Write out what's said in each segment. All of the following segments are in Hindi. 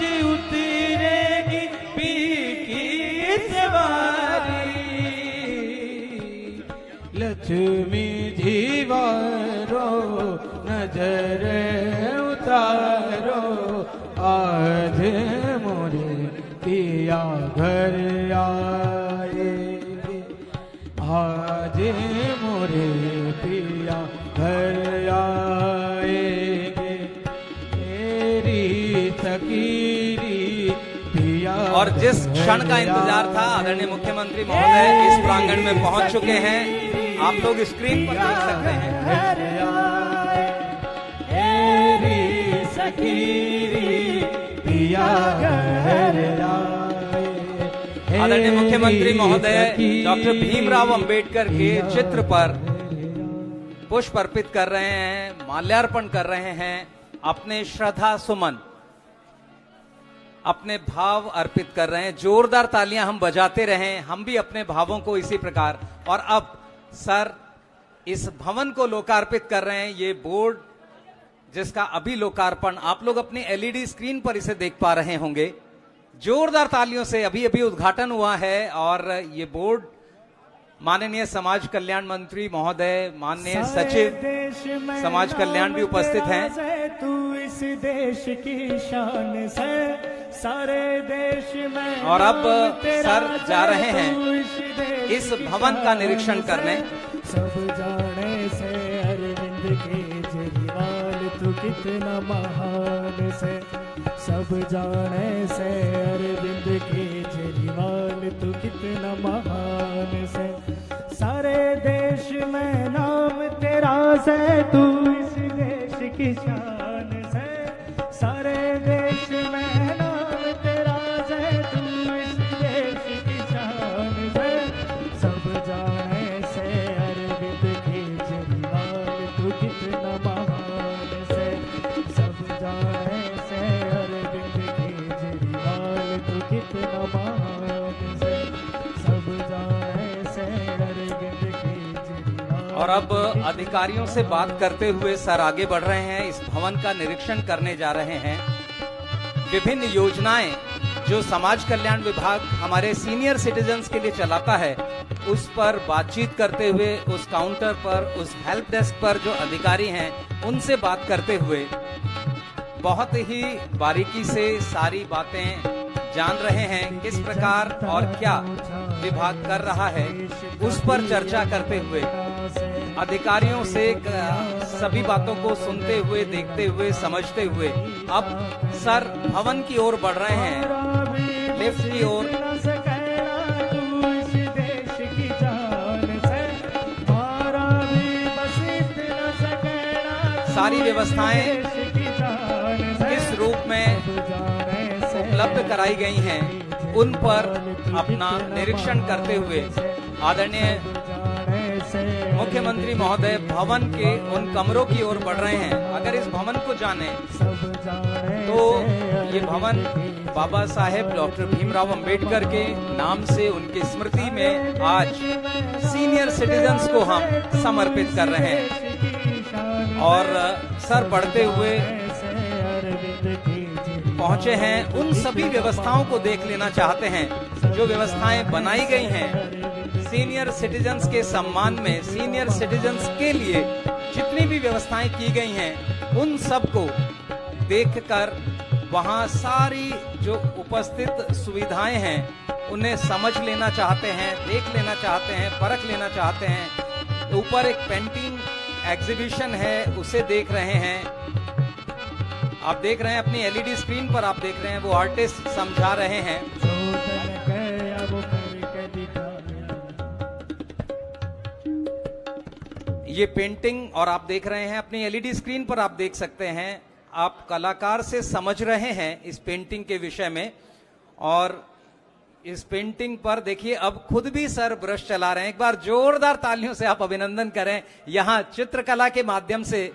आज उतरेगी पी की सवारी, लक्ष्मी जीवारो नजर उतारो, आज मोरे पिया घर आएंगे, आज मोरे पिया घर आएंगे, तेरी तकीरी पिया। और जिस क्षण का इंतजार था आदरणीय मुख्यमंत्री महोदय इस प्रांगण में पहुंच चुके हैं, आप लोग स्क्रीन पर देख सकते हैं। आदरणीय मुख्यमंत्री महोदय डॉक्टर भीमराव अंबेडकर के चित्र पर पुष्प अर्पित कर रहे हैं, माल्यार्पण कर रहे हैं, अपने श्रद्धा सुमन, अपने भाव अर्पित कर रहे हैं। जोरदार तालियां हम बजाते रहें, हम भी अपने भावों को इसी प्रकार। और अब सर इस भवन को लोकार्पित कर रहे हैं, ये बोर्ड जिसका अभी लोकार्पण आप लोग अपनी एलईडी स्क्रीन पर इसे देख पा रहे होंगे। जोरदार तालियों से अभी अभी उद्घाटन हुआ है और ये बोर्ड माननीय समाज कल्याण मंत्री महोदय, माननीय सचिव समाज कल्याण भी उपस्थित हैं। तू इस देश की शान से सारे देश में। और अब सर जा रहे हैं इस भवन का निरीक्षण करने। सब जाने से अरविंद केजरीवाल तू कितना महान से, सब जाने से अरविंद केजरीवाल तू कितना महान से, सारे देश में नाम तेरा से, तू इस देश की शान से, सारे देश में नाम तेरा से, तू इस देश की शान से, सब जाने से अरविंद केजरीवाल तू कितना महान से, सब जाने से अरविंद केजरीवाल तू कितना महान से, सब जाने से अरविंद केजरीवाल। और अब अधिकारियों से बात करते हुए सर आगे बढ़ रहे हैं, इस भवन का निरीक्षण करने जा रहे हैं। विभिन्न योजनाएं जो समाज कल्याण विभाग हमारे सीनियर सिटीजन्स के लिए चलाता है, उस पर बातचीत करते हुए, उस काउंटर पर, उस हेल्प डेस्क पर जो अधिकारी हैं उनसे बात करते हुए बहुत ही बारीकी से सारी बातें जान रहे हैं, किस प्रकार और क्या विभाग कर रहा है, उस पर चर्चा करते हुए अधिकारियों से सभी बातों को सुनते हुए, देखते हुए, समझते हुए अब सर भवन की ओर बढ़ रहे हैं, लिफ्ट की ओर। सारी व्यवस्थाएं किस रूप में उपलब्ध कराई गई हैं, उन पर अपना निरीक्षण करते हुए आदरणीय मुख्यमंत्री महोदय भवन के उन कमरों की ओर बढ़ रहे हैं। अगर इस भवन को जाने तो ये भवन बाबा साहेब डॉक्टर भीमराव अंबेडकर के नाम से, उनकी स्मृति में आज सीनियर सिटीजन्स को हम समर्पित कर रहे हैं। और सर बढ़ते हुए पहुंचे हैं, उन सभी व्यवस्थाओं को देख लेना चाहते हैं जो व्यवस्थाएं बनाई गई हैं सीनियर सिटीजन्स के सम्मान में। सीनियर सिटीजन्स के लिए जितनी भी व्यवस्थाएं की गई हैं उन सब को देखकर वहां सारी जो उपस्थित सुविधाएं हैं उन्हें समझ लेना चाहते हैं, देख लेना चाहते हैं, परख लेना चाहते हैं। ऊपर एक पेंटिंग एग्जीबिशन है, उसे देख रहे हैं। आप देख रहे हैं अपनी एलईडी स्क्रीन पर, आप देख रहे हैं वो आर्टिस्ट समझा रहे हैं। ये पेंटिंग और आप देख रहे हैं अपनी एलईडी स्क्रीन पर, आप देख सकते हैं, आप कलाकार से समझ रहे हैं इस पेंटिंग के विषय में। और इस पेंटिंग पर देखिए अब खुद भी सर ब्रश चला रहे हैं। एक बार जोरदार तालियों से आप अभिनंदन करें। यहां चित्रकला के माध्यम से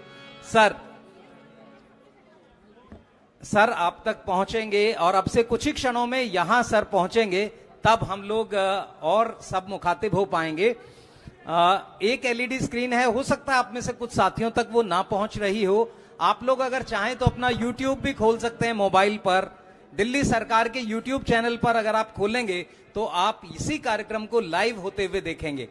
सर आप तक पहुंचेंगे और अब से कुछ ही क्षणों में यहां सर पहुंचेंगे, तब हम लोग और सब मुखातिब हो पाएंगे। एक एलईडी स्क्रीन है, हो सकता है आप में से कुछ साथियों तक वो ना पहुंच रही हो। आप लोग अगर चाहें तो अपना यूट्यूब भी खोल सकते हैं मोबाइल पर, दिल्ली सरकार के YouTube चैनल पर अगर आप खोलेंगे तो आप इसी कार्यक्रम को लाइव होते हुए देखेंगे।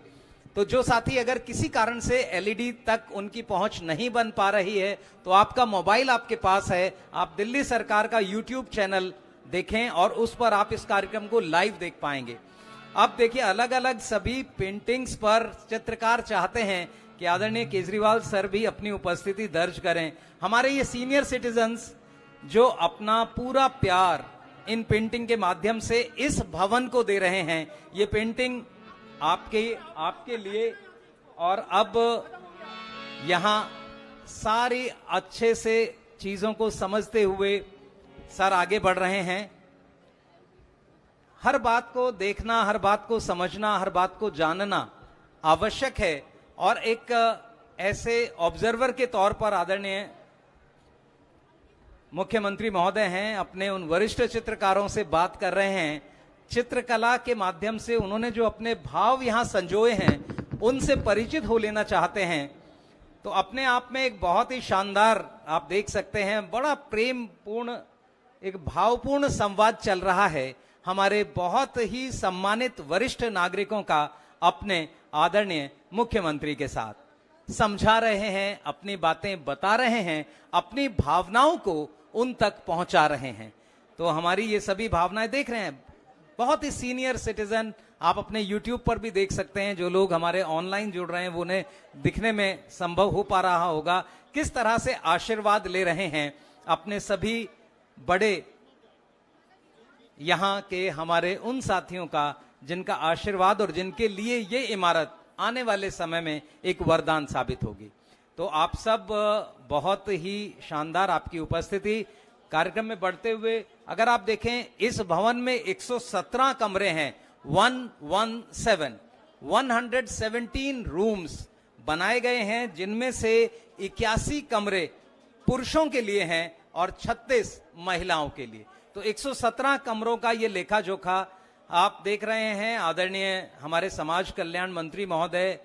तो जो साथी अगर किसी कारण से एलईडी तक उनकी पहुंच नहीं बन पा रही है तो आपका मोबाइल आपके पास है, आप दिल्ली सरकार का YouTube चैनल देखें और उस पर आप इस कार्यक्रम को लाइव देख पाएंगे। अब देखिए, अलग अलग सभी पेंटिंग्स पर चित्रकार चाहते हैं कि आदरणीय केजरीवाल सर भी अपनी उपस्थिति दर्ज करें। हमारे ये सीनियर सिटीजन्स जो अपना पूरा प्यार इन पेंटिंग के माध्यम से इस भवन को दे रहे हैं, ये पेंटिंग आपके लिए। और अब यहां सारी अच्छे से चीजों को समझते हुए सर आगे बढ़ रहे हैं। हर बात को देखना, हर बात को समझना, हर बात को जानना आवश्यक है। और एक ऐसे ऑब्जर्वर के तौर पर आदरणीय मुख्यमंत्री महोदय हैं, अपने उन वरिष्ठ चित्रकारों से बात कर रहे हैं। चित्रकला के माध्यम से उन्होंने जो अपने भाव यहां संजोए हैं उनसे परिचित हो लेना चाहते हैं। तो अपने आप में एक बहुत ही शानदार आप देख सकते हैं, बड़ा प्रेम पूर्ण एक भावपूर्ण संवाद चल रहा है हमारे बहुत ही सम्मानित वरिष्ठ नागरिकों का अपने आदरणीय मुख्यमंत्री के साथ। समझा रहे हैं, अपनी बातें बता रहे हैं, अपनी भावनाओं को उन तक पहुंचा रहे हैं। तो हमारी ये सभी भावनाएं देख रहे हैं। बहुत ही सीनियर सिटीजन आप अपने YouTube पर भी देख सकते हैं। जो लोग हमारे ऑनलाइन जुड़ रहे हैं वो उन्हें दिखने में संभव हो पा रहा होगा किस तरह से आशीर्वाद ले रहे हैं अपने सभी बड़े यहां के हमारे उन साथियों का जिनका आशीर्वाद और जिनके लिए ये इमारत आने वाले समय में एक वरदान साबित होगी। तो आप सब बहुत ही शानदार आपकी उपस्थिति। कार्यक्रम में बढ़ते हुए अगर आप देखें, इस भवन में 117 कमरे हैं, 117 रूम्स बनाए गए हैं, जिनमें से 81 कमरे पुरुषों के लिए हैं और 36 महिलाओं के लिए। तो 117 कमरों का ये लेखा जोखा आप देख रहे हैं। आदरणीय हमारे समाज कल्याण मंत्री महोदय,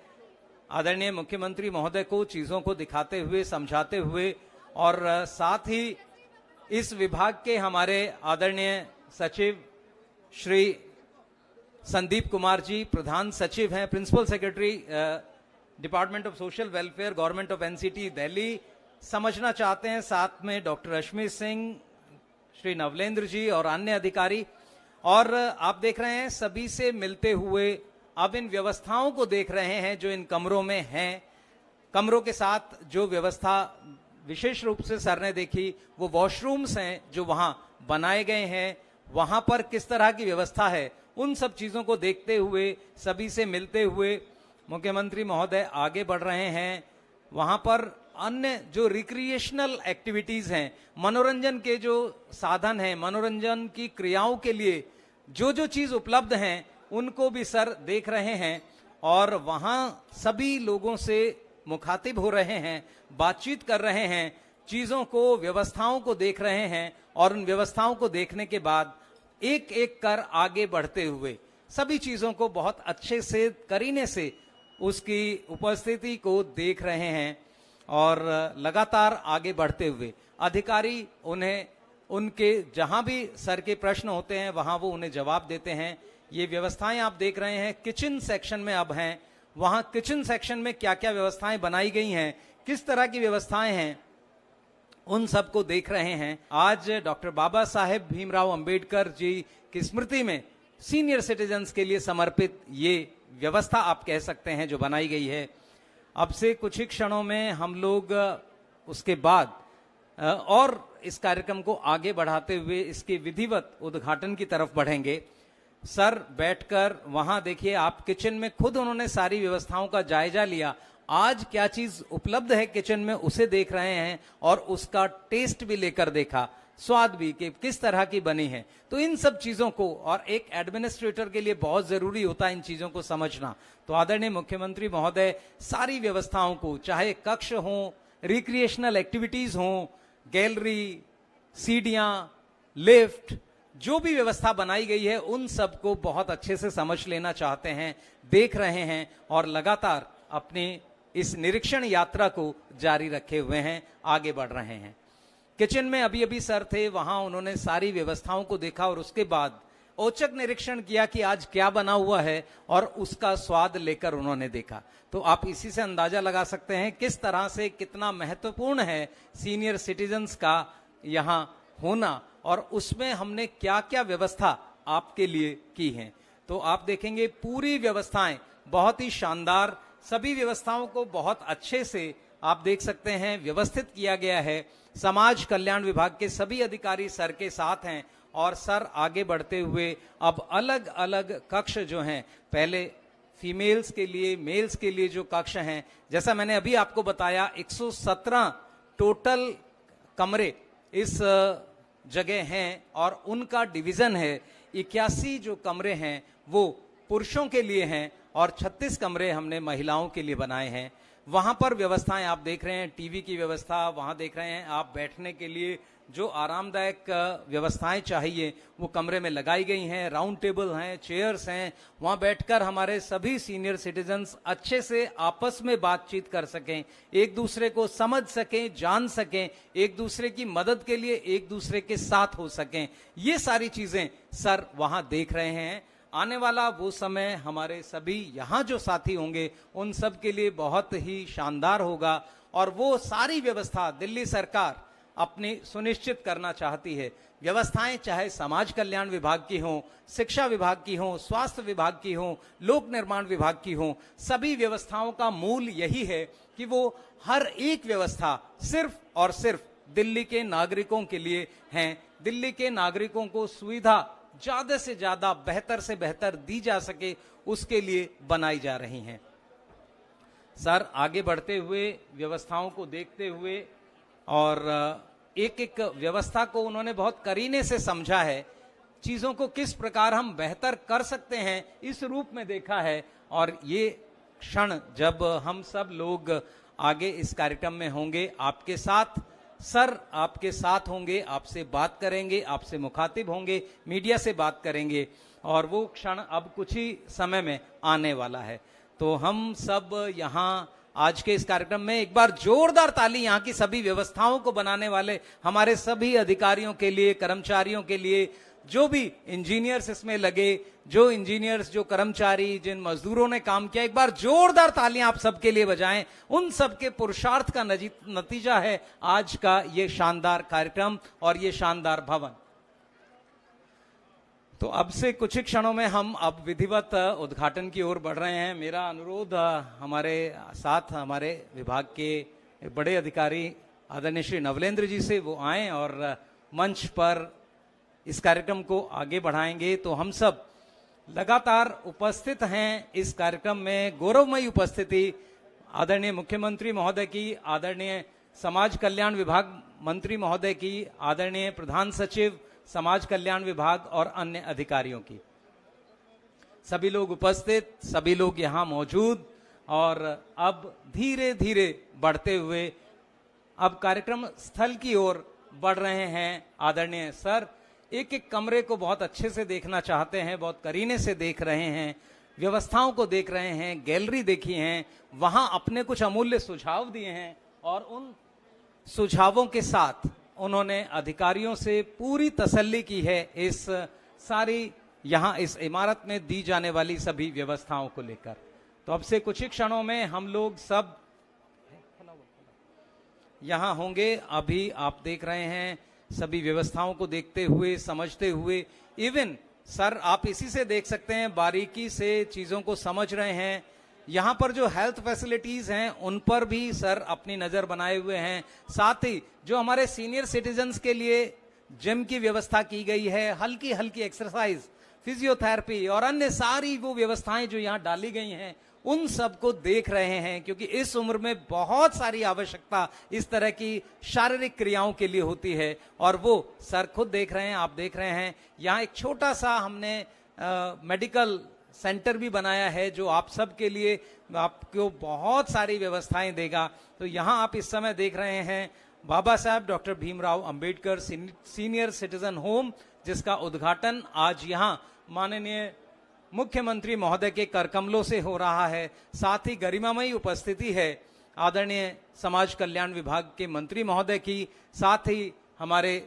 आदरणीय मुख्यमंत्री महोदय को चीजों को दिखाते हुए, समझाते हुए, और साथ ही इस विभाग के हमारे आदरणीय सचिव श्री संदीप कुमार जी, प्रधान सचिव हैं, principal secretary department of social welfare, government of NCT Delhi, समझना चाहते हैं। साथ में डॉक्टर रश्मि सिंह, श्री नवलेंद्र जी और अन्य अधिकारी। और आप देख रहे हैं सभी से मिलते हुए अब इन व्यवस्थाओं को देख रहे हैं जो इन कमरों में हैं। कमरों के साथ जो व्यवस्था विशेष रूप से सर ने देखी वो वॉशरूम्स हैं जो वहां बनाए गए हैं, वहां पर किस तरह की व्यवस्था है, उन सब चीजों को देखते हुए, सभी से मिलते हुए मुख्यमंत्री महोदय आगे बढ़ रहे हैं। वहां पर अन्य जो रिक्रिएशनल एक्टिविटीज हैं, मनोरंजन के जो साधन हैं, मनोरंजन की क्रियाओं के लिए जो जो चीज उपलब्ध हैं उनको भी सर देख रहे हैं और वहां सभी लोगों से मुखातिब हो रहे हैं, बातचीत कर रहे हैं, चीजों को, व्यवस्थाओं को देख रहे हैं। और उन व्यवस्थाओं को देखने के बाद एक एक कर आगे बढ़ते हुए सभी चीजों को बहुत अच्छे से करीने से उसकी उपस्थिति को देख रहे हैं और लगातार आगे बढ़ते हुए अधिकारी उन्हें उनके जहां भी सर के प्रश्न होते हैं वहां वो उन्हें जवाब देते हैं। ये व्यवस्थाएं आप देख रहे हैं किचन सेक्शन में अब हैं, वहां किचन सेक्शन में क्या क्या व्यवस्थाएं बनाई गई हैं, किस तरह की व्यवस्थाएं हैं, उन सबको देख रहे हैं। आज डॉक्टर बाबा साहेब भीमराव अंबेडकर जी की स्मृति में सीनियर सिटीजन्स के लिए समर्पित ये व्यवस्था आप कह सकते हैं जो बनाई गई है। अब से कुछ ही क्षणों में हम लोग उसके बाद और इस कार्यक्रम को आगे बढ़ाते हुए इसके विधिवत उद्घाटन की तरफ बढ़ेंगे। सर बैठकर वहां देखिए, आप किचन में खुद उन्होंने सारी व्यवस्थाओं का जायजा लिया। आज क्या चीज उपलब्ध है किचन में उसे देख रहे हैं और उसका टेस्ट भी लेकर देखा, स्वाद भी कि किस तरह की बनी है। तो इन सब चीजों को, और एक एडमिनिस्ट्रेटर के लिए बहुत जरूरी होता है इन चीजों को समझना। तो आदरणीय मुख्यमंत्री महोदय सारी व्यवस्थाओं को, चाहे कक्ष हो, रिक्रिएशनल एक्टिविटीज हो, गैलरी, सीढ़ियां, लिफ्ट, जो भी व्यवस्था बनाई गई है उन सबको बहुत अच्छे से समझ लेना चाहते हैं, देख रहे हैं और लगातार अपनी इस निरीक्षण यात्रा को जारी रखे हुए हैं, आगे बढ़ रहे हैं। किचन में अभी अभी सर थे, वहां उन्होंने सारी व्यवस्थाओं को देखा और उसके बाद औचक निरीक्षण किया कि आज क्या बना हुआ है और उसका स्वाद लेकर उन्होंने देखा। तो आप इसी से अंदाजा लगा सकते हैं किस तरह से कितना महत्वपूर्ण है सीनियर सिटीजन्स का यहाँ होना और उसमें हमने क्या क्या व्यवस्था आपके लिए की है। तो आप देखेंगे पूरी व्यवस्थाएं बहुत ही शानदार, सभी व्यवस्थाओं को बहुत अच्छे से आप देख सकते हैं व्यवस्थित किया गया है। समाज कल्याण विभाग के सभी अधिकारी सर के साथ हैं और सर आगे बढ़ते हुए अब अलग अलग कक्ष जो हैं, पहले फीमेल्स के लिए, मेल्स के लिए जो कक्ष हैं, जैसा मैंने अभी आपको बताया 117 टोटल कमरे इस जगह हैं और उनका डिवीजन है। 81 जो कमरे हैं वो पुरुषों के लिए हैं और 36 कमरे हमने महिलाओं के लिए बनाए हैं। वहां पर व्यवस्थाएं आप देख रहे हैं, टीवी की व्यवस्था, वहां देख रहे हैं आप बैठने के लिए जो आरामदायक व्यवस्थाएं चाहिए वो कमरे में लगाई गई हैं। राउंड टेबल हैं, चेयर्स हैं, वहां बैठकर हमारे सभी सीनियर सिटीजन्स अच्छे से आपस में बातचीत कर सकें, एक दूसरे को समझ सकें, जान सकें, एक दूसरे की मदद के लिए एक दूसरे के साथ हो सकें। ये सारी चीजें सर वहां देख रहे हैं। आने वाला वो समय हमारे सभी यहाँ जो साथी होंगे उन सब के लिए बहुत ही शानदार होगा और वो सारी व्यवस्था दिल्ली सरकार अपनी सुनिश्चित करना चाहती है। व्यवस्थाएं चाहे समाज कल्याण विभाग की हों, शिक्षा विभाग की हों, स्वास्थ्य विभाग की हों, लोक निर्माण विभाग की हों, सभी व्यवस्थाओं का मूल यही है कि वो हर एक व्यवस्था सिर्फ और सिर्फ दिल्ली के नागरिकों के लिए हैं। दिल्ली के नागरिकों को सुविधा ज्यादा से ज्यादा, बेहतर से बेहतर दी जा सके, उसके लिए बनाई जा रही हैं। सर आगे बढ़ते हुए व्यवस्थाओं को देखते हुए और एक एक व्यवस्था को उन्होंने बहुत करीने से समझा है, चीजों को किस प्रकार हम बेहतर कर सकते हैं इस रूप में देखा है। और ये क्षण जब हम सब लोग आगे इस कार्यक्रम में होंगे, आपके साथ सर आपके साथ होंगे, आपसे बात करेंगे, आपसे मुखातिब होंगे, मीडिया से बात करेंगे और वो क्षण अब कुछ ही समय में आने वाला है। तो हम सब यहाँ आज के इस कार्यक्रम में एक बार जोरदार ताली यहाँ की सभी व्यवस्थाओं को बनाने वाले हमारे सभी अधिकारियों के लिए, कर्मचारियों के लिए, जो भी इंजीनियर्स इसमें लगे, जो इंजीनियर्स, जो कर्मचारी, जिन मजदूरों ने काम किया, एक बार जोरदार तालियां आप सबके लिए बजाएं। उन सबके पुरुषार्थ का नतीजा है आज का ये शानदार कार्यक्रम और ये शानदार भवन। तो अब से कुछ ही क्षणों में हम अब विधिवत उद्घाटन की ओर बढ़ रहे हैं। मेरा अनुरोध हमारे साथ हमारे विभाग के बड़े अधिकारी आदरणीय श्री नवलेंद्र जी से वो आए और मंच पर इस कार्यक्रम को आगे बढ़ाएंगे। तो हम सब लगातार उपस्थित हैं इस कार्यक्रम में। गौरवमयी उपस्थिति आदरणीय मुख्यमंत्री महोदय की, आदरणीय समाज कल्याण विभाग मंत्री महोदय की, आदरणीय प्रधान सचिव समाज कल्याण विभाग और अन्य अधिकारियों की। सभी लोग उपस्थित, सभी लोग यहाँ मौजूद और अब धीरे धीरे बढ़ते हुए अब कार्यक्रम स्थल की ओर बढ़ रहे हैं। आदरणीय सर एक एक कमरे को बहुत अच्छे से देखना चाहते हैं, बहुत करीने से देख रहे हैं, व्यवस्थाओं को देख रहे हैं, गैलरी देखी हैं, वहां अपने कुछ अमूल्य सुझाव दिए हैं और उन सुझावों के साथ उन्होंने अधिकारियों से पूरी तसल्ली की है इस सारी यहाँ इस इमारत में दी जाने वाली सभी व्यवस्थाओं को लेकर। तो अब से कुछ ही क्षणों में हम लोग सब यहाँ होंगे। अभी आप देख रहे हैं सभी व्यवस्थाओं को देखते हुए, समझते हुए, इवन सर आप इसी से देख सकते हैं, बारीकी से चीजों को समझ रहे हैं। यहाँ पर जो हेल्थ फैसिलिटीज हैं उन पर भी सर अपनी नजर बनाए हुए हैं। साथ ही जो हमारे सीनियर सिटीजन्स के लिए जिम की व्यवस्था की गई है, हल्की हल्की एक्सरसाइज, फिजियोथेरेपी और अन्य सारी वो व्यवस्थाएं जो यहाँ डाली गई हैं उन सब को देख रहे हैं, क्योंकि इस उम्र में बहुत सारी आवश्यकता इस तरह की शारीरिक क्रियाओं के लिए होती है और वो सर खुद देख रहे हैं, आप देख रहे हैं। यहाँ एक छोटा सा हमने मेडिकल सेंटर भी बनाया है जो आप सब के लिए आपको बहुत सारी व्यवस्थाएं देगा। तो यहाँ आप इस समय देख रहे हैं बाबा साहब doctor Bhimrao Ambedkar senior citizen home, जिसका उद्घाटन आज यहाँ माननीय मुख्यमंत्री महोदय के करकमलों से हो रहा है। साथ ही गरिमामयी उपस्थिति है आदरणीय समाज कल्याण विभाग के मंत्री महोदय की, साथ ही हमारे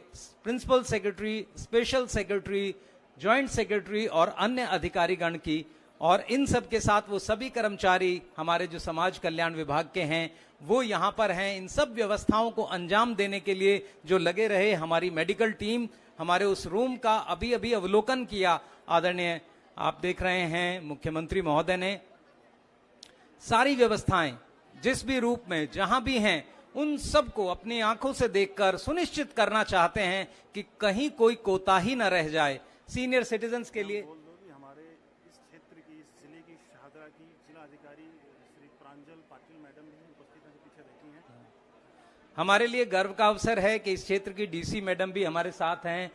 principal secretary, special secretary, joint secretary और अन्य अधिकारीगण की, और इन सब के साथ वो सभी कर्मचारी हमारे जो समाज कल्याण विभाग के हैं वो यहाँ पर हैं। इन सब व्यवस्थाओं को अंजाम देने के लिए जो लगे रहे, हमारी मेडिकल टीम, हमारे उस रूम का अभी अभी अवलोकन किया आदरणीय आप देख रहे हैं मुख्यमंत्री महोदय ने। सारी व्यवस्थाएं जिस भी रूप में जहां भी हैं उन सबको अपनी आंखों से देखकर सुनिश्चित करना चाहते हैं कि कहीं कोई कोताही न रह जाए। सीनियर सिटीजन्स के लिए हमारे इस क्षेत्र की, इस जिले की शाहदरा की जिला अधिकारी श्री प्रांजल पाटिल मैडम भी उपस्थित हैं, पीछे बैठी हैं। हमारे लिए गर्व का अवसर है कि इस क्षेत्र की डीसी मैडम भी हमारे साथ हैं,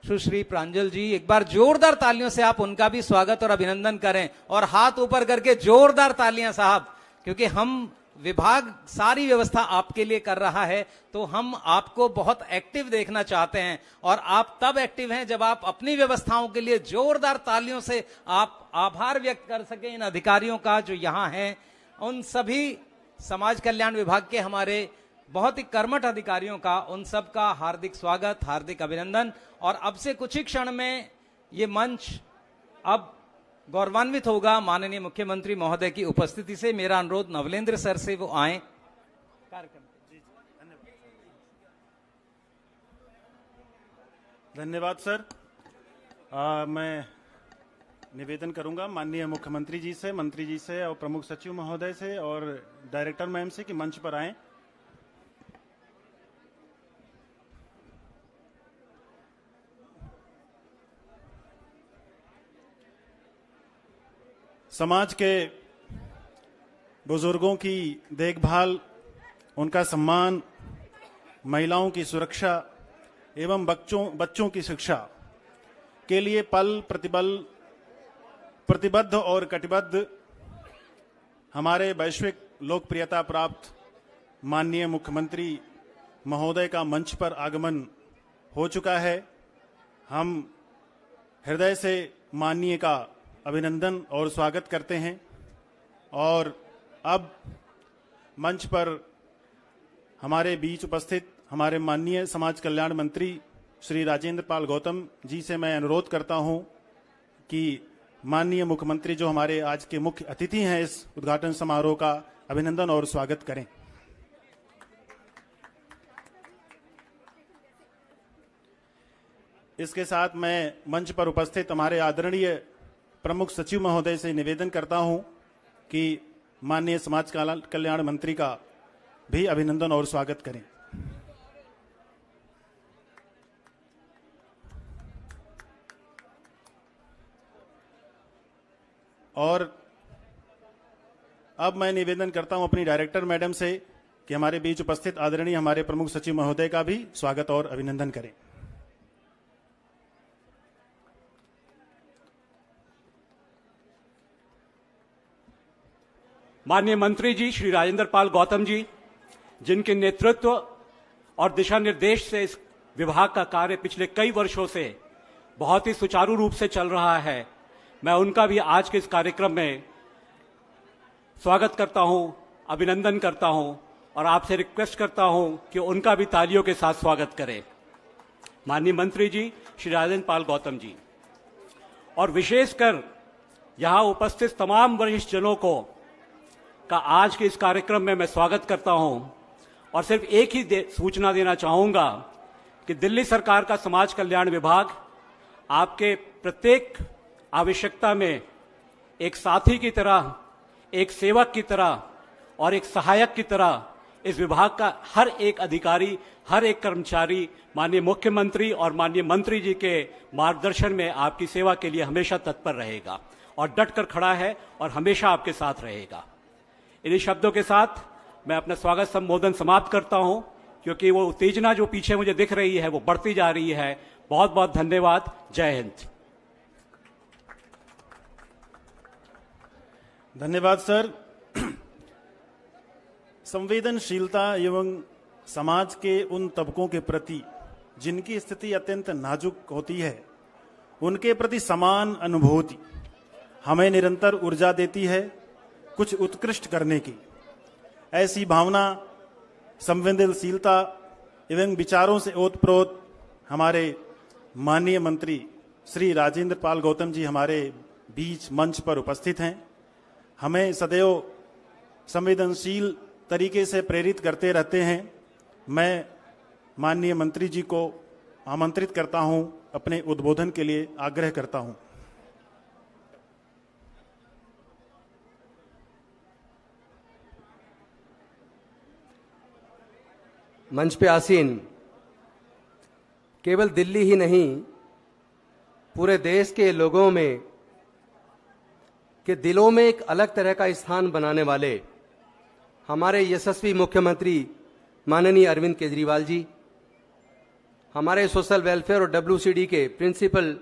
सुश्री प्रांजल जी। एक बार जोरदार तालियों से आप उनका भी स्वागत और अभिनंदन करें, और हाथ ऊपर करके जोरदार तालियां साहब, क्योंकि हम विभाग सारी व्यवस्था आपके लिए कर रहा है, तो हम आपको बहुत एक्टिव देखना चाहते हैं। और आप तब एक्टिव हैं जब आप अपनी व्यवस्थाओं के लिए जोरदार तालियों से आप आभार व्यक्त कर सकें इन अधिकारियों का जो यहाँ हैं। उन सभी समाज कल्याण विभाग के हमारे बहुत ही कर्मठ अधिकारियों का, उन सब का हार्दिक स्वागत, हार्दिक अभिनंदन। और अब से कुछ ही क्षण में ये मंच अब गौरवान्वित होगा माननीय मुख्यमंत्री महोदय की उपस्थिति से। मेरा अनुरोध नवलेंद्र सर से वो आए कार्यक्रम। धन्यवाद सर। मैं निवेदन करूंगा माननीय मुख्यमंत्री जी से, मंत्री जी से और प्रमुख सचिव महोदय से और डायरेक्टर मैम से कि मंच पर आएं। समाज के बुजुर्गों की देखभाल, उनका सम्मान, महिलाओं की सुरक्षा एवं बच्चों की शिक्षा के लिए प्रतिबद्ध और कटिबद्ध हमारे वैश्विक लोकप्रियता प्राप्त माननीय मुख्यमंत्री महोदय का मंच पर आगमन हो चुका है। हम हृदय से माननीय का अभिनंदन और स्वागत करते हैं। और अब मंच पर हमारे बीच उपस्थित हमारे माननीय समाज कल्याण मंत्री श्री राजेंद्र पाल गौतम जी से मैं अनुरोध करता हूं कि माननीय मुख्यमंत्री जो हमारे आज के मुख्य अतिथि हैं इस उद्घाटन समारोह का, अभिनंदन और स्वागत करें। इसके साथ मैं मंच पर उपस्थित हमारे आदरणीय प्रमुख सचिव महोदय से निवेदन करता हूं कि माननीय समाज कल्याण मंत्री का भी अभिनंदन और स्वागत करें। और अब मैं निवेदन करता हूं अपनी डायरेक्टर मैडम से कि हमारे बीच उपस्थित आदरणीय हमारे प्रमुख सचिव महोदय का भी स्वागत और अभिनंदन करें। माननीय मंत्री जी श्री राजेंद्र पाल गौतम जी, जिनके नेतृत्व और दिशा निर्देश से इस विभाग का कार्य पिछले कई वर्षों से बहुत ही सुचारू रूप से चल रहा है, मैं उनका भी आज के इस कार्यक्रम में स्वागत करता हूं, अभिनंदन करता हूं और आपसे रिक्वेस्ट करता हूं कि उनका भी तालियों के साथ स्वागत करें। माननीय मंत्री जी श्री राजेंद्र पाल गौतम जी, और विशेषकर यहां उपस्थित तमाम वरिष्ठ जनों को का आज के इस कार्यक्रम में मैं स्वागत करता हूं। और सिर्फ एक ही सूचना देना चाहूंगा कि दिल्ली सरकार का समाज कल्याण विभाग आपके प्रत्येक आवश्यकता में एक साथी की तरह, एक सेवक की तरह और एक सहायक की तरह इस विभाग का हर एक अधिकारी, हर एक कर्मचारी माननीय मुख्यमंत्री और माननीय मंत्री जी के मार्गदर्शन में आपकी सेवा के लिए हमेशा तत्पर रहेगा और डटकर खड़ा है और हमेशा आपके साथ रहेगा। इन्हीं शब्दों के साथ मैं अपना स्वागत संबोधन समाप्त करता हूं, क्योंकि वो उत्तेजना जो पीछे मुझे दिख रही है वो बढ़ती जा रही है। बहुत बहुत धन्यवाद। जय हिंद। धन्यवाद सर। संवेदनशीलता एवं समाज के उन तबकों के प्रति जिनकी स्थिति अत्यंत नाजुक होती है, उनके प्रति समान अनुभूति हमें निरंतर ऊर्जा देती है कुछ उत्कृष्ट करने की। ऐसी भावना, संवेदनशीलता एवं विचारों से ओतप्रोत हमारे माननीय मंत्री श्री राजेंद्र पाल गौतम जी हमारे बीच मंच पर उपस्थित हैं। हमें सदैव संवेदनशील तरीके से प्रेरित करते रहते हैं। मैं माननीय मंत्री जी को आमंत्रित करता हूं, अपने उद्बोधन के लिए आग्रह करता हूं। मंच पे आसीन केवल दिल्ली ही नहीं, पूरे देश के लोगों में के दिलों में एक अलग तरह का स्थान बनाने वाले हमारे यशस्वी मुख्यमंत्री माननीय अरविंद केजरीवाल जी, हमारे सोशल वेलफेयर और WCD के प्रिंसिपल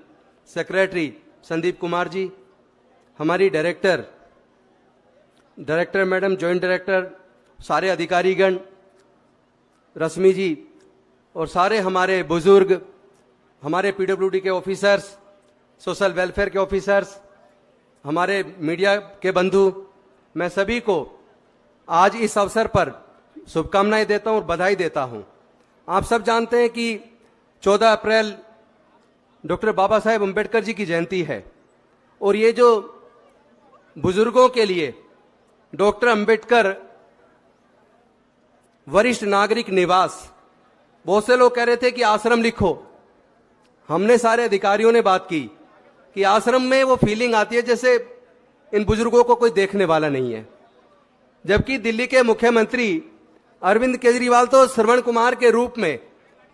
सेक्रेटरी संदीप कुमार जी, हमारी डायरेक्टर मैडम, जॉइंट डायरेक्टर, सारे अधिकारीगण, रश्मि जी और सारे हमारे बुजुर्ग, हमारे PWD के ऑफिसर्स, सोशल वेलफेयर के ऑफिसर्स, हमारे मीडिया के बंधु, मैं सभी को आज इस अवसर पर शुभकामनाएं देता हूं और बधाई देता हूं। आप सब जानते हैं कि 14 अप्रैल डॉक्टर बाबा साहेब अम्बेडकर जी की जयंती है और ये जो बुजुर्गों के लिए डॉक्टर अम्बेडकर वरिष्ठ नागरिक निवास, बहुत से लोग कह रहे थे कि आश्रम लिखो। हमने सारे अधिकारियों ने बात की कि आश्रम में वो फीलिंग आती है जैसे इन बुजुर्गों को कोई देखने वाला नहीं है, जबकि दिल्ली के मुख्यमंत्री अरविंद केजरीवाल तो श्रवण कुमार के रूप में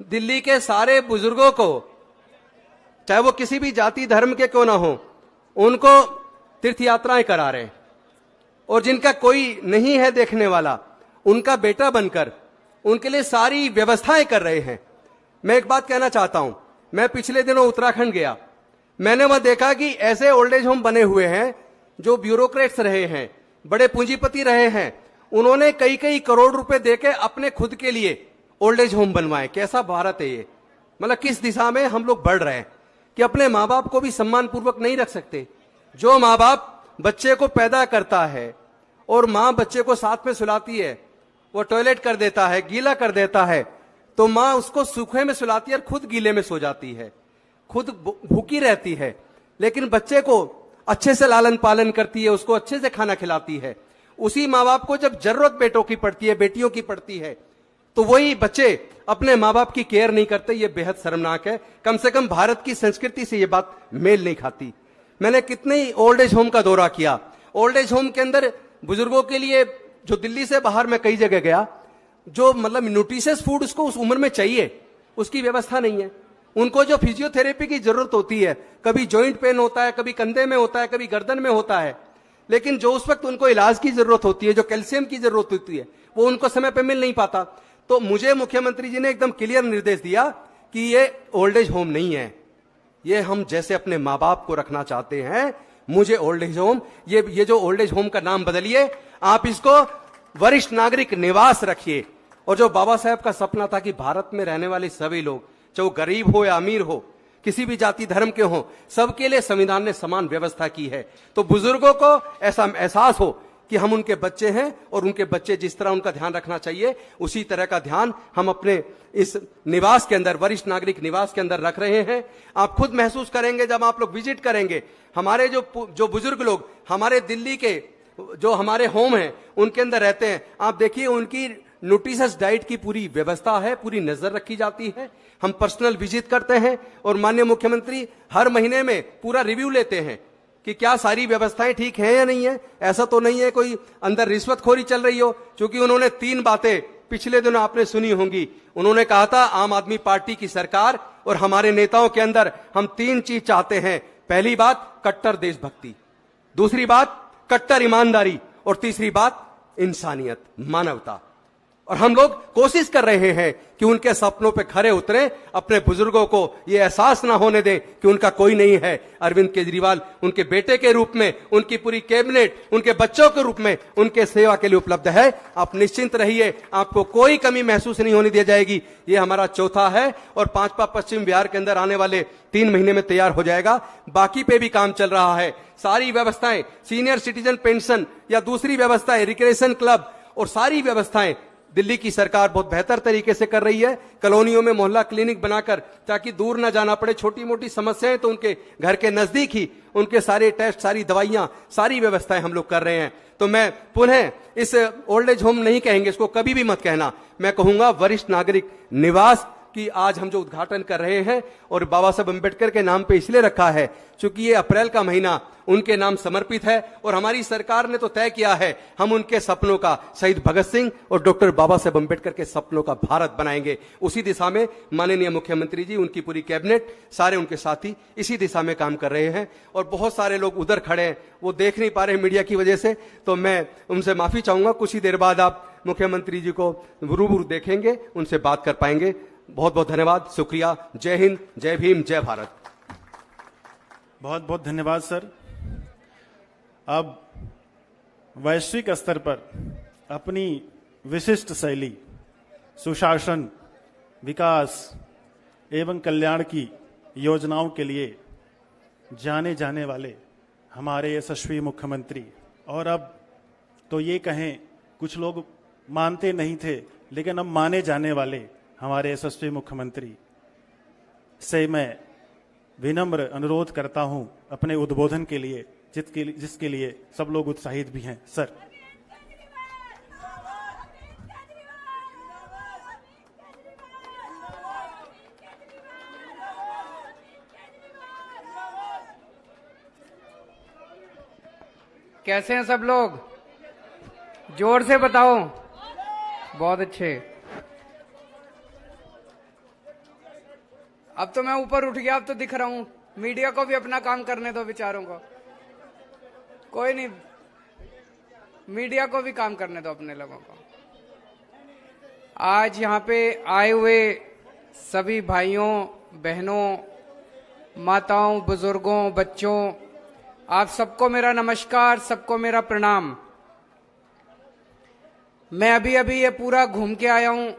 दिल्ली के सारे बुजुर्गों को, चाहे वो किसी भी जाति धर्म के क्यों ना हो, उनको तीर्थ यात्राएं करा रहे हैं और जिनका कोई नहीं है देखने वाला, उनका बेटा बनकर उनके लिए सारी व्यवस्थाएं कर रहे हैं। मैं एक बात कहना चाहता हूं, मैं पिछले दिनों उत्तराखंड गया, मैंने वहां देखा कि ऐसे ओल्ड एज होम बने हुए हैं जो ब्यूरोक्रेट्स रहे हैं, बड़े पूंजीपति रहे हैं, उन्होंने कई कई करोड़ रुपए देके अपने खुद के लिए ओल्ड एज होम बनवाए। कैसा भारत है ये? मतलब किस दिशा में हम लोग बढ़ रहे हैं कि अपने माँ बाप को भी सम्मान पूर्वक नहीं रख सकते। जो माँ बाप बच्चे को पैदा करता है और माँ बच्चे को साथ में सुलाती है, वो टॉयलेट कर देता है, गीला कर देता है, तो माँ उसको सूखे में सुलाती है और खुद गीले में सो जाती है, खुद भूखी रहती है, लेकिन बच्चे को अच्छे से लालन पालन करती है, उसको अच्छे से खाना खिलाती है। उसी माँ बाप को जब जरूरत बेटों की पड़ती है, बेटियों की पड़ती है, तो वही बच्चे अपने माँ बाप की केयर नहीं करते। ये बेहद शर्मनाक है। कम से कम भारत की संस्कृति से ये बात मेल नहीं खाती। मैंने कितने ही ओल्ड एज होम का दौरा किया। ओल्ड एज होम के अंदर बुजुर्गों के लिए, जो दिल्ली से बाहर मैं कई जगह गया, जो मतलब न्यूट्रिशियस फूड उसको उस उम्र में चाहिए, उसकी व्यवस्था नहीं है। उनको जो फिजियोथेरेपी की जरूरत होती है, कभी जॉइंट पेन होता है, कभी कंधे में होता है, कभी गर्दन में होता है, लेकिन जो उस वक्त उनको इलाज की जरूरत होती है, जो कैल्शियम की जरूरत होती है, वो उनको समय पे मिल नहीं पाता। तो मुझे मुख्यमंत्री जी ने एकदम क्लियर निर्देश दिया कि ये ओल्ड एज होम नहीं है, ये हम जैसे अपने माँ बाप को रखना चाहते हैं, मुझे ओल्ड एज होम, ये जो ओल्ड एज होम का नाम बदलिए, आप इसको वरिष्ठ नागरिक निवास रखिए। और जो बाबा साहेब का सपना था कि भारत में रहने वाले सभी लोग, चाहे वो गरीब हो या अमीर हो, किसी भी जाति धर्म के हो, सबके लिए संविधान ने समान व्यवस्था की है। तो बुजुर्गों को ऐसा एहसास हो कि हम उनके बच्चे हैं और उनके बच्चे जिस तरह उनका ध्यान रखना चाहिए, उसी तरह का ध्यान हम अपने इस निवास के अंदर, वरिष्ठ नागरिक निवास के अंदर रख रहे हैं। आप खुद महसूस करेंगे जब आप लोग विजिट करेंगे। हमारे जो बुजुर्ग लोग हमारे दिल्ली के जो हमारे होम हैं उनके अंदर रहते हैं, आप देखिए उनकी न्यूट्रिशियस डाइट की पूरी व्यवस्था है, पूरी नजर रखी जाती है। हम पर्सनल विजिट करते हैं और माननीय मुख्यमंत्री हर महीने में पूरा रिव्यू लेते हैं कि क्या सारी व्यवस्थाएं ठीक हैं या नहीं है। ऐसा तो नहीं है कोई अंदर रिश्वतखोरी चल रही हो, क्योंकि उन्होंने 3 बातें पिछले दिनों आपने सुनी होंगी। उन्होंने कहा था आम आदमी पार्टी की सरकार और हमारे नेताओं के अंदर हम 3 चीज चाहते हैं। पहली बात कट्टर देशभक्ति, दूसरी बात कट्टर ईमानदारी और तीसरी बात इंसानियत, मानवता। और हम लोग कोशिश कर रहे हैं कि उनके सपनों पे खरे उतरें, अपने बुजुर्गों को ये एहसास ना होने दें कि उनका कोई नहीं है। अरविंद केजरीवाल उनके बेटे के रूप में, उनकी पूरी कैबिनेट उनके बच्चों के रूप में उनके सेवा के लिए उपलब्ध है। आप निश्चिंत रहिए, आपको कोई कमी महसूस नहीं होने दी जाएगी। ये हमारा चौथा है और 5वां पश्चिम बिहार के अंदर आने वाले 3 महीने में तैयार हो जाएगा। बाकी पे भी काम चल रहा है। सारी व्यवस्थाएं, सीनियर सिटीजन पेंशन या दूसरी व्यवस्थाएं, रिक्रिएशन क्लब और सारी व्यवस्थाएं दिल्ली की सरकार बहुत बेहतर तरीके से कर रही है, कॉलोनियों में मोहल्ला क्लिनिक बनाकर, ताकि दूर ना जाना पड़े। छोटी मोटी समस्याएं तो उनके घर के नजदीक ही उनके सारे टेस्ट, सारी दवाइयां, सारी व्यवस्थाएं हम लोग कर रहे हैं। तो मैं पुनः इस ओल्ड एज होम नहीं कहेंगे, इसको कभी भी मत कहना, मैं कहूंगा वरिष्ठ नागरिक निवास कि आज हम जो उद्घाटन कर रहे हैं, और बाबा साहब अम्बेडकर के नाम पे इसलिए रखा है क्योंकि ये अप्रैल का महीना उनके नाम समर्पित है, और हमारी सरकार ने तो तय किया है हम उनके सपनों का, शहीद भगत सिंह और डॉक्टर बाबा साहब अम्बेडकर के सपनों का भारत बनाएंगे। उसी दिशा में माननीय मुख्यमंत्री जी, उनकी पूरी कैबिनेट, सारे उनके साथी इसी दिशा में काम कर रहे हैं। और बहुत सारे लोग उधर खड़े हैं, वो देख नहीं पा रहे मीडिया की वजह से, तो मैं उनसे माफी चाहूंगा। कुछ ही देर बाद आप मुख्यमंत्री जी को रूबरू देखेंगे, उनसे बात कर पाएंगे। बहुत बहुत धन्यवाद, शुक्रिया, जय हिंद, जय भीम, जय भारत। बहुत बहुत धन्यवाद सर। अब वैश्विक स्तर पर अपनी विशिष्ट शैली, सुशासन, विकास एवं कल्याण की योजनाओं के लिए जाने जाने वाले हमारे यशस्वी मुख्यमंत्री, और अब तो ये कहें कुछ लोग मानते नहीं थे लेकिन अब माने जाने वाले हमारे यशस्वी मुख्यमंत्री से मैं विनम्र अनुरोध करता हूं अपने उद्बोधन के लिए, जिसके लिए सब लोग उत्साहित भी हैं। सर। कैसे हैं सब लोग? जोर से बताओ। बहुत अच्छे। अब तो मैं ऊपर उठ गया, अब तो दिख रहा हूं। मीडिया को भी अपना काम करने दो, बेचारों को। कोई नहीं, मीडिया को भी काम करने दो अपने लोगों को। आज यहाँ पे आए हुए सभी भाइयों, बहनों, माताओं, बुजुर्गों, बच्चों, आप सबको मेरा नमस्कार, सबको मेरा प्रणाम। मैं अभी अभी ये पूरा घूम के आया हूं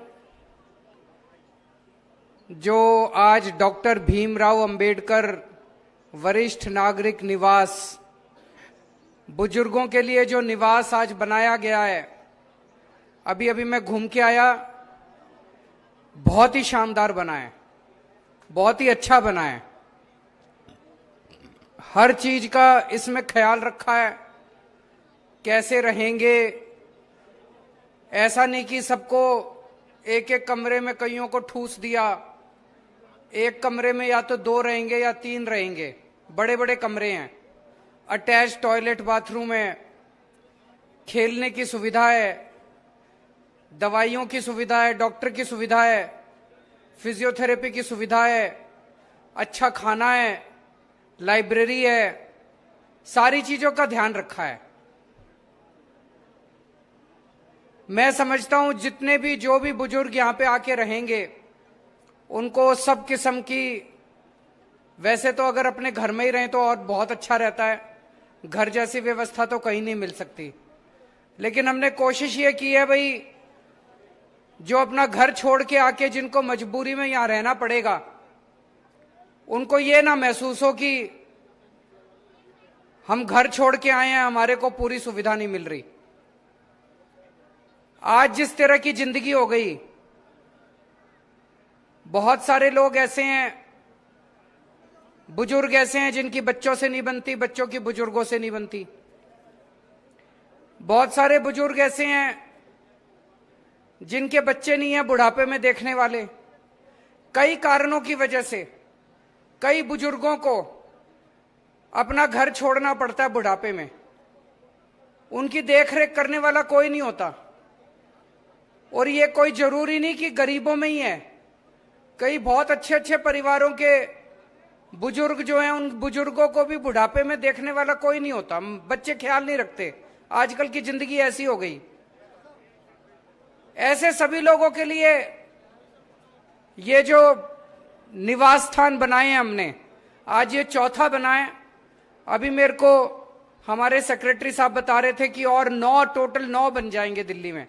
जो आज डॉक्टर भीमराव अंबेडकर वरिष्ठ नागरिक निवास, बुजुर्गों के लिए जो निवास आज बनाया गया है, अभी अभी मैं घूम के आया। बहुत ही शानदार बना है, बहुत ही अच्छा बना है। हर चीज का इसमें ख्याल रखा है, कैसे रहेंगे। ऐसा नहीं कि सबको एक एक कमरे में कईयों को ठूस दिया। एक कमरे में या तो 2 रहेंगे या 3 रहेंगे। बड़े बड़े कमरे हैं, अटैच टॉयलेट, बाथरूम है, खेलने की सुविधा है, दवाइयों की सुविधा है, डॉक्टर की सुविधा है, फिजियोथेरेपी की सुविधा है, अच्छा खाना है, लाइब्रेरी है, सारी चीजों का ध्यान रखा है। मैं समझता हूं जितने भी जो भी बुजुर्ग यहां पे आके रहेंगे उनको सब किस्म की, वैसे तो अगर अपने घर में ही रहें तो और बहुत अच्छा रहता है, घर जैसी व्यवस्था तो कहीं नहीं मिल सकती, लेकिन हमने कोशिश ये की है भाई, जो अपना घर छोड़ के आके जिनको मजबूरी में यहां रहना पड़ेगा, उनको ये ना महसूस हो कि हम घर छोड़ के आए हैं, हमारे को पूरी सुविधा नहीं मिल रही। आज जिस तरह की जिंदगी हो गई, बहुत सारे लोग ऐसे हैं, बुजुर्ग ऐसे हैं जिनकी बच्चों से नहीं बनती, बच्चों की बुजुर्गों से नहीं बनती। बहुत सारे बुजुर्ग ऐसे हैं जिनके बच्चे नहीं है बुढ़ापे में देखने वाले। कई कारणों की वजह से कई बुजुर्गों को अपना घर छोड़ना पड़ता है बुढ़ापे में। उनकी देखरेख करने वाला कोई नहीं होता, और ये कोई जरूरी नहीं कि गरीबों में ही है। कई बहुत अच्छे अच्छे परिवारों के बुजुर्ग जो हैं, उन बुजुर्गों को भी बुढ़ापे में देखने वाला कोई नहीं होता। बच्चे ख्याल नहीं रखते, आजकल की जिंदगी ऐसी हो गई। ऐसे सभी लोगों के लिए ये जो निवास स्थान बनाए हैं हमने, आज ये चौथा बनाए। अभी मेरे को हमारे सेक्रेटरी साहब बता रहे थे कि और 9, टोटल 9 बन जाएंगे दिल्ली में।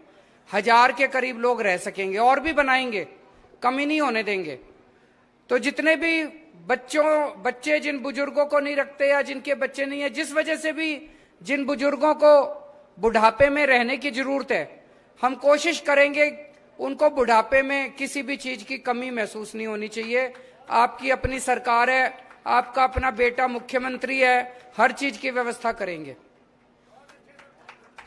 1000 के करीब लोग रह सकेंगे, और भी बनाएंगे, कमी नहीं होने देंगे। तो जितने भी बच्चे जिन बुजुर्गों को नहीं रखते या जिनके बच्चे नहीं है, जिस वजह से भी जिन बुजुर्गों को बुढ़ापे में रहने की जरूरत है, हम कोशिश करेंगे उनको बुढ़ापे में किसी भी चीज की कमी महसूस नहीं होनी चाहिए। आपकी अपनी सरकार है, आपका अपना बेटा मुख्यमंत्री है, हर चीज की व्यवस्था करेंगे।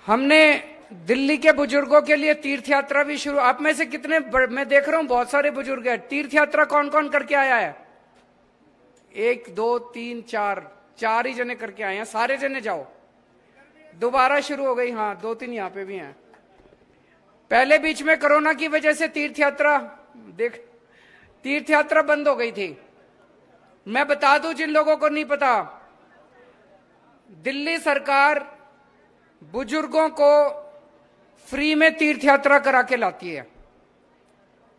हमने दिल्ली के बुजुर्गों के लिए तीर्थ यात्रा भी शुरू, आप में से कितने, मैं देख रहा हूं बहुत सारे बुजुर्ग हैं, तीर्थ यात्रा कौन कौन करके आया है? 1 2 3 4 ही जने करके आए हैं। सारे जने जाओ, दोबारा शुरू हो गई। हाँ, 2-3 यहां पे भी हैं। पहले बीच में कोरोना की वजह से तीर्थ यात्रा बंद हो गई थी। मैं बता दूं जिन लोगों को नहीं पता, दिल्ली सरकार बुजुर्गों को फ्री में तीर्थ यात्रा करा के लाती है।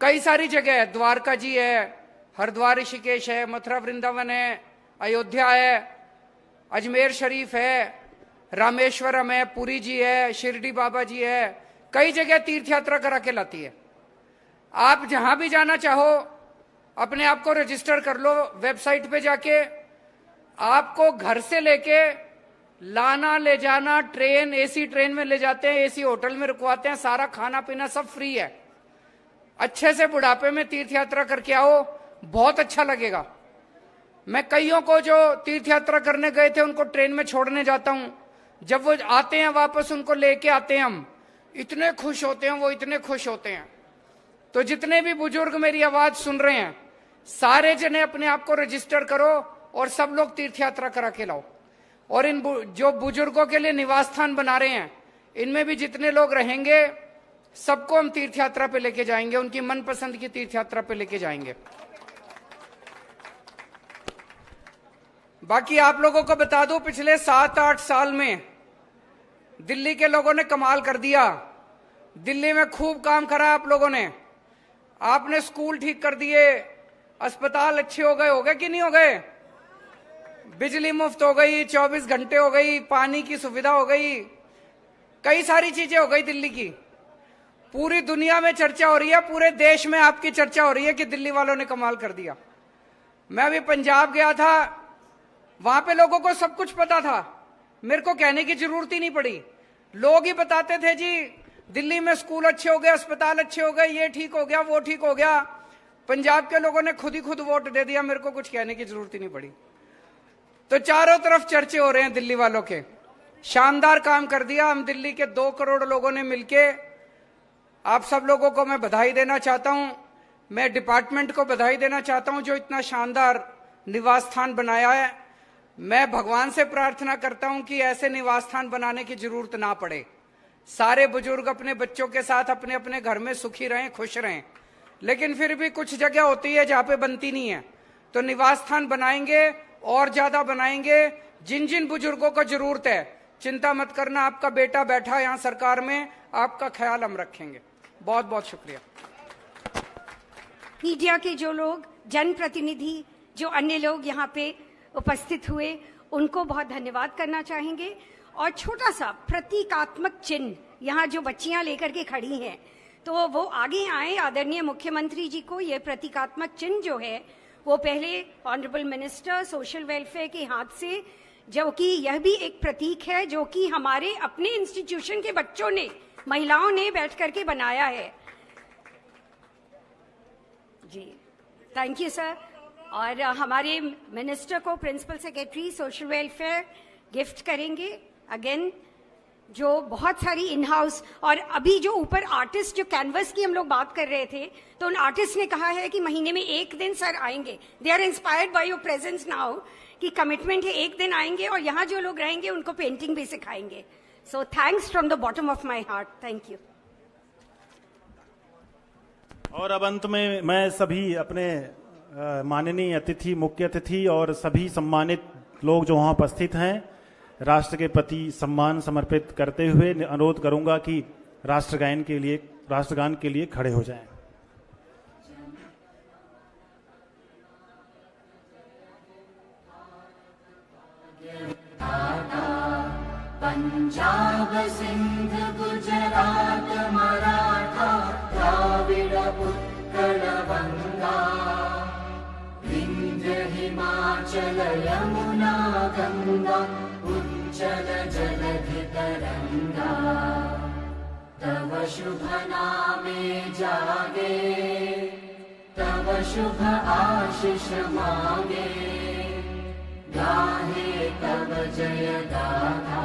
कई सारी जगह है, द्वारका जी है, हरिद्वार ऋषिकेश है, मथुरा वृंदावन है, अयोध्या है, अजमेर शरीफ है, रामेश्वरम है, पुरी जी है, शिरडी बाबा जी है, कई जगह तीर्थ यात्रा करा के लाती है। आप जहां भी जाना चाहो अपने आप को रजिस्टर कर लो वेबसाइट पे जाके। आपको घर से लेके लाना ले जाना, ट्रेन, एसी ट्रेन में ले जाते हैं, एसी होटल में रुकवाते हैं, सारा खाना पीना सब फ्री है। अच्छे से बुढ़ापे में तीर्थ यात्रा करके आओ, बहुत अच्छा लगेगा। मैं कईयों को जो तीर्थ यात्रा करने गए थे उनको ट्रेन में छोड़ने जाता हूं, जब वो आते हैं वापस उनको लेके आते हैं, हम इतने खुश होते हैं, वो इतने खुश होते हैं। तो जितने भी बुजुर्ग मेरी आवाज सुन रहे हैं, सारे जने अपने आप को रजिस्टर करो और सब लोग तीर्थ यात्रा करा के लाओ। और इन जो बुजुर्गों के लिए निवास स्थान बना रहे हैं, इनमें भी जितने लोग रहेंगे सबको हम तीर्थ यात्रा पे लेके जाएंगे, उनकी मनपसंद की तीर्थ यात्रा पे लेके जाएंगे। बाकी आप लोगों को बता दूं, पिछले 7-8 साल में दिल्ली के लोगों ने कमाल कर दिया। दिल्ली में खूब काम करा आप लोगों ने। आपने स्कूल ठीक कर दिए, अस्पताल अच्छे हो गए कि नहीं हो गए? बिजली मुफ्त हो गई, 24 घंटे हो गई, पानी की सुविधा हो गई, कई सारी चीजें हो गई दिल्ली की। पूरी दुनिया में चर्चा हो रही है, पूरे देश में आपकी चर्चा हो रही है कि दिल्ली वालों ने कमाल कर दिया। मैं अभी पंजाब गया था, वहां पे लोगों को सब कुछ पता था, मेरे को कहने की जरूरत ही नहीं पड़ी। लोग ही बताते थे जी दिल्ली में स्कूल अच्छे हो गए, अस्पताल अच्छे हो गए, ये ठीक हो गया, वो ठीक हो गया। पंजाब के लोगों ने खुद ही खुद वोट दे दिया, मेरे को कुछ कहने की जरूरत ही नहीं पड़ी। तो चारों तरफ चर्चे हो रहे हैं दिल्ली वालों के। शानदार काम कर दिया। हम दिल्ली के 2 करोड़ लोगों ने मिलके, आप सब लोगों को मैं बधाई देना चाहता हूं। मैं डिपार्टमेंट को बधाई देना चाहता हूं जो इतना शानदार निवास स्थान बनाया है। मैं भगवान से प्रार्थना करता हूं कि ऐसे निवास स्थान बनाने की जरूरत ना पड़े। सारे बुजुर्ग अपने बच्चों के साथ अपने अपने घर में सुखी रहें, खुश रहें। लेकिन फिर भी कुछ जगह होती है जहां पे बनती नहीं है, तो निवास स्थान बनाएंगे और ज्यादा बनाएंगे। जिन जिन बुजुर्गों को जरूरत है, चिंता मत करना, आपका बेटा बैठा है यहाँ सरकार में, आपका ख्याल हम रखेंगे। बहुत बहुत शुक्रिया। मीडिया के जो लोग, जनप्रतिनिधि, जो अन्य लोग यहाँ पे उपस्थित हुए, उनको बहुत धन्यवाद करना चाहेंगे। और छोटा सा प्रतीकात्मक चिन्ह यहाँ जो बच्चियां लेकर के खड़ी हैं, तो वो आगे आए। आदरणीय मुख्यमंत्री जी को ये प्रतीकात्मक चिन्ह जो है वो पहले ऑनरेबल मिनिस्टर सोशल वेलफेयर के हाथ से, जो कि यह भी एक प्रतीक है जो कि हमारे अपने इंस्टीट्यूशन के बच्चों ने, महिलाओं ने बैठ करके बनाया है। जी, थैंक यू सर। और हमारे मिनिस्टर को principal secretary social welfare gift करेंगे अगेन, जो बहुत सारी इन हाउस। और अभी जो ऊपर आर्टिस्ट, जो कैनवस की हम लोग बात कर रहे थे, तो उन आर्टिस्ट ने कहा है कि महीने में 1 दिन सर आएंगे। They are inspired by your presence now, कि कमिटमेंट है 1 दिन आएंगे और यहाँ जो लोग रहेंगे उनको पेंटिंग भी सिखाएंगे। So thanks from the bottom of my heart, thank you. और अब अंत में मैं सभी अपने माननीय अतिथि, मुख्य अतिथि और सभी सम्मानित लोग जो वहां उपस्थित हैं, राष्ट्र के प्रति सम्मान समर्पित करते हुए अनुरोध करूंगा कि राष्ट्रगान के लिए खड़े हो जाएं। पंजाब सिंध गुजरात मराठा द्राविड उत्कल बंगा विंध्य हिमाचल यमुना गंगा उच्चल जलधि तरंगा तव शुभ नामे जागे, तव शुभ आशीष मांगे, गाहे तव जय गाथा।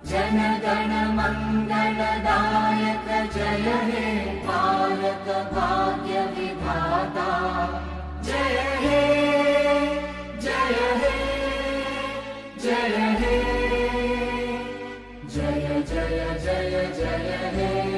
जन गण मंगलदायक जय हे पालक भाग्य विधाता। जय हे जय हे जय हे जय जय जय जय हे।